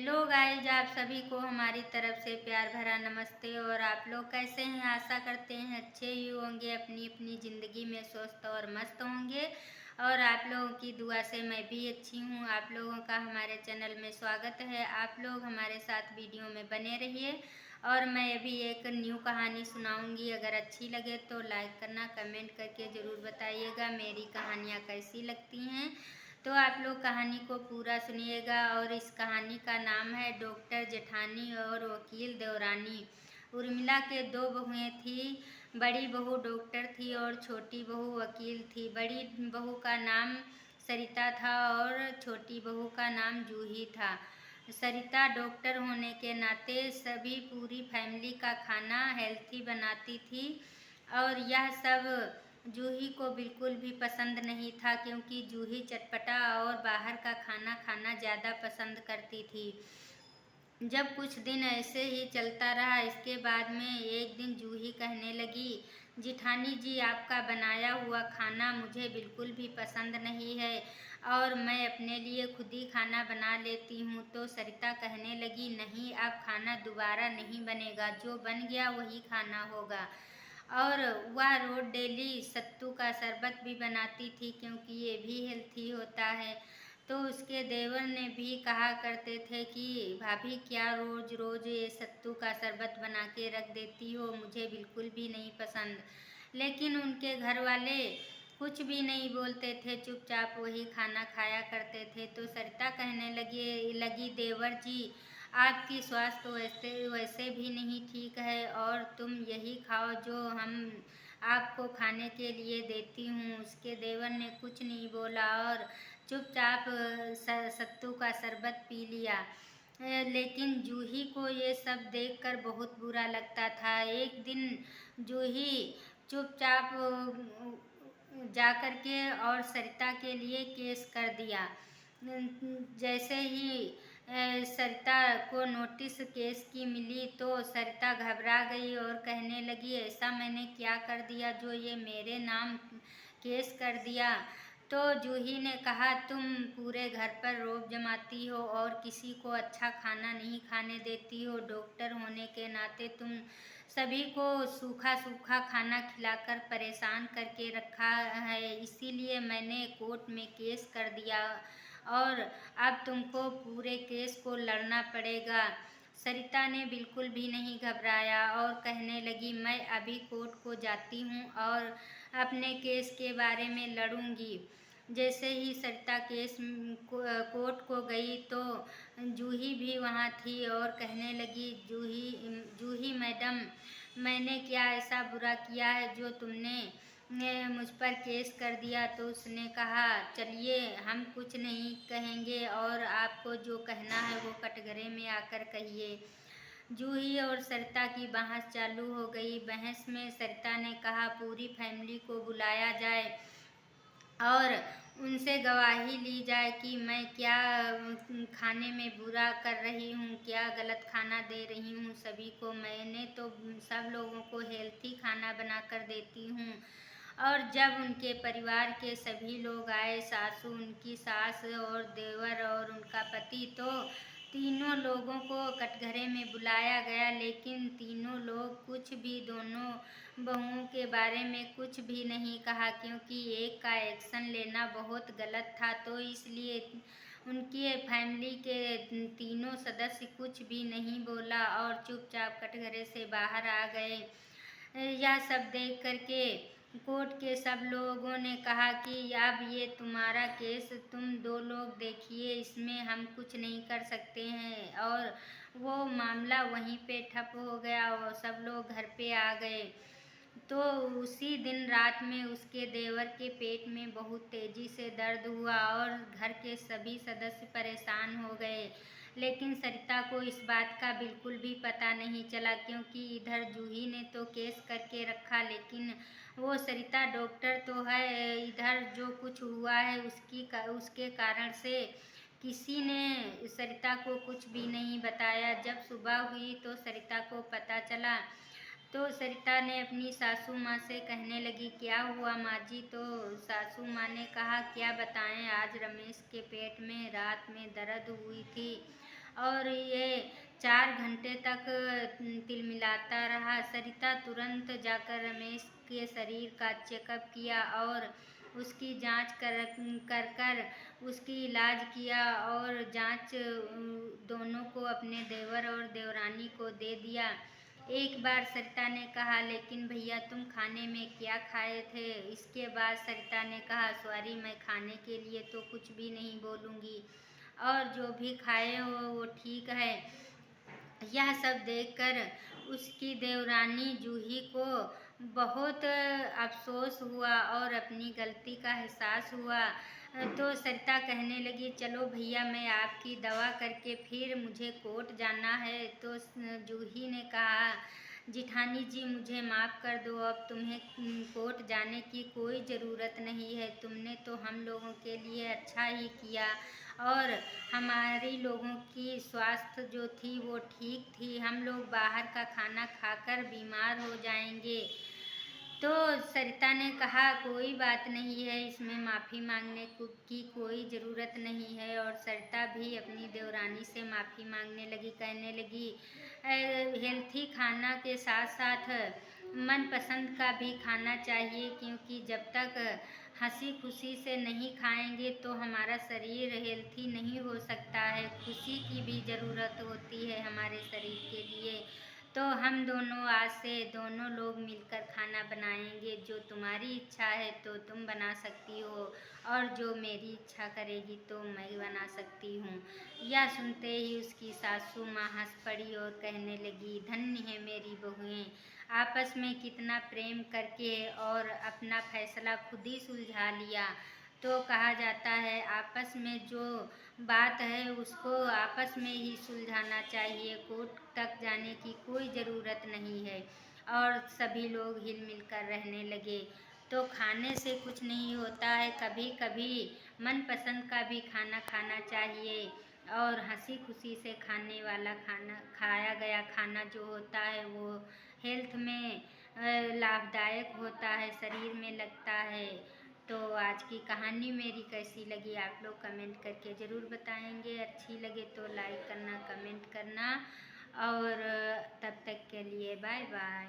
Hello guys, आप सभी को हमारी तरफ से प्यार भरा नमस्ते। और आप लोग कैसे हैं? आशा करते हैं अच्छे ही होंगे, अपनी अपनी ज़िंदगी में स्वस्थ और मस्त होंगे। और आप लोगों की दुआ से मैं भी अच्छी हूँ। आप लोगों का हमारे चैनल में स्वागत है। आप लोग हमारे साथ वीडियो में बने रहिए। और मैं अभी एक न्यू कहानी सुनाऊंगी। अगर अच्छी लगे तो लाइक करना, कमेंट करके ज़रूर बताइएगा मेरी कहानियाँ कैसी लगती हैं। तो आप लोग कहानी को पूरा सुनिएगा। और इस कहानी का नाम है डॉक्टर जेठानी और वकील देवरानी। उर्मिला के दो बहुएं थी। बड़ी बहू डॉक्टर थी और छोटी बहू वकील थी। बड़ी बहू का नाम सरिता था और छोटी बहू का नाम जूही था। सरिता डॉक्टर होने के नाते सभी पूरी फैमिली का खाना हेल्थी बनाती थी। और यह सब जूही को बिल्कुल भी पसंद नहीं था, क्योंकि जूही चटपटा और बाहर का खाना खाना ज़्यादा पसंद करती थी। जब कुछ दिन ऐसे ही चलता रहा, इसके बाद में एक दिन जूही कहने लगी, जिठानी जी, आपका बनाया हुआ खाना मुझे बिल्कुल भी पसंद नहीं है और मैं अपने लिए खुद ही खाना बना लेती हूँ। तो सरिता कहने लगी, नहीं, अब खाना दोबारा नहीं बनेगा, जो बन गया वही खाना होगा। और वह रोज डेली सत्तू का शरबत भी बनाती थी, क्योंकि ये भी हेल्थी होता है। तो उसके देवर ने भी कहा करते थे कि भाभी, क्या रोज रोज ये सत्तू का शरबत बना के रख देती हो, मुझे बिल्कुल भी नहीं पसंद। लेकिन उनके घर वाले कुछ भी नहीं बोलते थे, चुपचाप वही खाना खाया करते थे। तो सरिता कहने लगी, देवर जी, आपकी स्वास्थ्य तो वैसे वैसे भी नहीं ठीक है, और तुम यही खाओ जो हम आपको खाने के लिए देती हूँ। उसके देवर ने कुछ नहीं बोला और चुपचाप सत्तू का शरबत पी लिया। लेकिन जूही को ये सब देखकर बहुत बुरा लगता था। एक दिन जूही चुपचाप जाकर के और सरिता के लिए केस कर दिया। जैसे ही सरिता को नोटिस केस की मिली तो सरिता घबरा गई और कहने लगी, ऐसा मैंने क्या कर दिया जो ये मेरे नाम केस कर दिया। तो जूही ने कहा, तुम पूरे घर पर रौब जमाती हो और किसी को अच्छा खाना नहीं खाने देती हो। डॉक्टर होने के नाते तुम सभी को सूखा सूखा खाना खिलाकर परेशान करके रखा है, इसीलिए मैंने कोर्ट में केस कर दिया और अब तुमको पूरे केस को लड़ना पड़ेगा। सरिता ने बिल्कुल भी नहीं घबराया और कहने लगी, मैं अभी कोर्ट को जाती हूँ और अपने केस के बारे में लड़ूंगी। जैसे ही सरिता कोर्ट को गई तो जूही भी वहाँ थी और कहने लगी, जूही जूही मैडम, मैंने क्या ऐसा बुरा किया है जो तुमने मुझ पर केस कर दिया। तो उसने कहा, चलिए, हम कुछ नहीं कहेंगे और आपको जो कहना है वो कटघरे में आकर कहिए। जूही और सरिता की बहस चालू हो गई। बहस में सरिता ने कहा, पूरी फैमिली को बुलाया जाए और उनसे गवाही ली जाए कि मैं क्या खाने में बुरा कर रही हूँ, क्या गलत खाना दे रही हूँ सभी को। मैंने तो सब लोगों को हेल्थी खाना बना कर देती हूँ। और जब उनके परिवार के सभी लोग आए, सासू, उनकी सास और देवर और उनका पति, तो तीनों लोगों को कटघरे में बुलाया गया। लेकिन तीनों लोग कुछ भी दोनों बहुओं के बारे में कुछ भी नहीं कहा, क्योंकि एक का एक्शन लेना बहुत गलत था। तो इसलिए उनकी फैमिली के तीनों सदस्य कुछ भी नहीं बोला और चुपचाप कटघरे से बाहर आ गए। यह सब देख करके कोर्ट के सब लोगों ने कहा कि अब ये तुम्हारा केस तुम दो लोग देखिए, इसमें हम कुछ नहीं कर सकते हैं। और वो मामला वहीं पे ठप हो गया और सब लोग घर पे आ गए। तो उसी दिन रात में उसके देवर के पेट में बहुत तेजी से दर्द हुआ और घर के सभी सदस्य परेशान हो गए। लेकिन सरिता को इस बात का बिल्कुल भी पता नहीं चला, क्योंकि इधर जूही ने तो केस करके रखा, लेकिन वो सरिता डॉक्टर तो है। इधर जो कुछ हुआ है उसके कारण से किसी ने सरिता को कुछ भी नहीं बताया। जब सुबह हुई तो सरिता को पता चला। तो सरिता ने अपनी सासू माँ से कहने लगी, क्या हुआ माँ जी? तो सासू माँ ने कहा, क्या बताएं, आज रमेश के पेट में रात में दर्द हुई थी और ये 4 घंटे तक तिलमिलाता रहा। सरिता तुरंत जाकर रमेश के शरीर का चेकअप किया और उसकी जांच कर उसकी इलाज किया और जांच दोनों को अपने देवर और देवरानी को दे दिया। एक बार सरिता ने कहा, लेकिन भैया तुम खाने में क्या खाए थे? इसके बाद सरिता ने कहा, सॉरी, मैं खाने के लिए तो कुछ भी नहीं बोलूँगी और जो भी खाए हो वो ठीक है। यह सब देखकर उसकी देवरानी जूही को बहुत अफसोस हुआ और अपनी गलती का एहसास हुआ। तो सरिता कहने लगी, चलो भैया, मैं आपकी दवा करके फिर मुझे कोर्ट जाना है। तो जूही ने कहा, जिठानी जी, मुझे माफ़ कर दो, अब तुम्हें कोर्ट जाने की कोई ज़रूरत नहीं है। तुमने तो हम लोगों के लिए अच्छा ही किया और हमारी लोगों की स्वास्थ्य जो थी वो ठीक थी। हम लोग बाहर का खाना खाकर बीमार हो जाएंगे। तो सरिता ने कहा, कोई बात नहीं है, इसमें माफ़ी मांगने की कोई ज़रूरत नहीं है। और सरिता भी अपनी देवरानी से माफ़ी मांगने लगी, कहने लगी, हेल्थी खाना के साथ साथ मनपसंद का भी खाना चाहिए, क्योंकि जब तक हंसी खुशी से नहीं खाएंगे तो हमारा शरीर हेल्थी नहीं हो सकता है। खुशी की भी ज़रूरत होती है हमारे शरीर के लिए। तो हम दोनों आज से दोनों लोग मिलकर खाना बनाएंगे। जो तुम्हारी इच्छा है तो तुम बना सकती हो और जो मेरी इच्छा करेगी तो मैं बना सकती हूँ। यह सुनते ही उसकी सासू माँ हंस पड़ी और कहने लगी, धन्य है मेरी बहुएं, आपस में कितना प्रेम करके और अपना फैसला खुद ही सुलझा लिया। तो कहा जाता है, आपस में जो बात है उसको आपस में ही सुलझाना चाहिए, कोर्ट तक जाने की कोई ज़रूरत नहीं है। और सभी लोग हिल मिल कर रहने लगे। तो खाने से कुछ नहीं होता है, कभी कभी मनपसंद का भी खाना खाना चाहिए और हंसी खुशी से खाने वाला खाना, खाया गया खाना जो होता है वो हेल्थ में लाभदायक होता है, शरीर में लगता है। तो आज की कहानी मेरी कैसी लगी आप लोग कमेंट करके ज़रूर बताएंगे। अच्छी लगे तो लाइक करना, कमेंट करना और तब तक के लिए बाय बाय।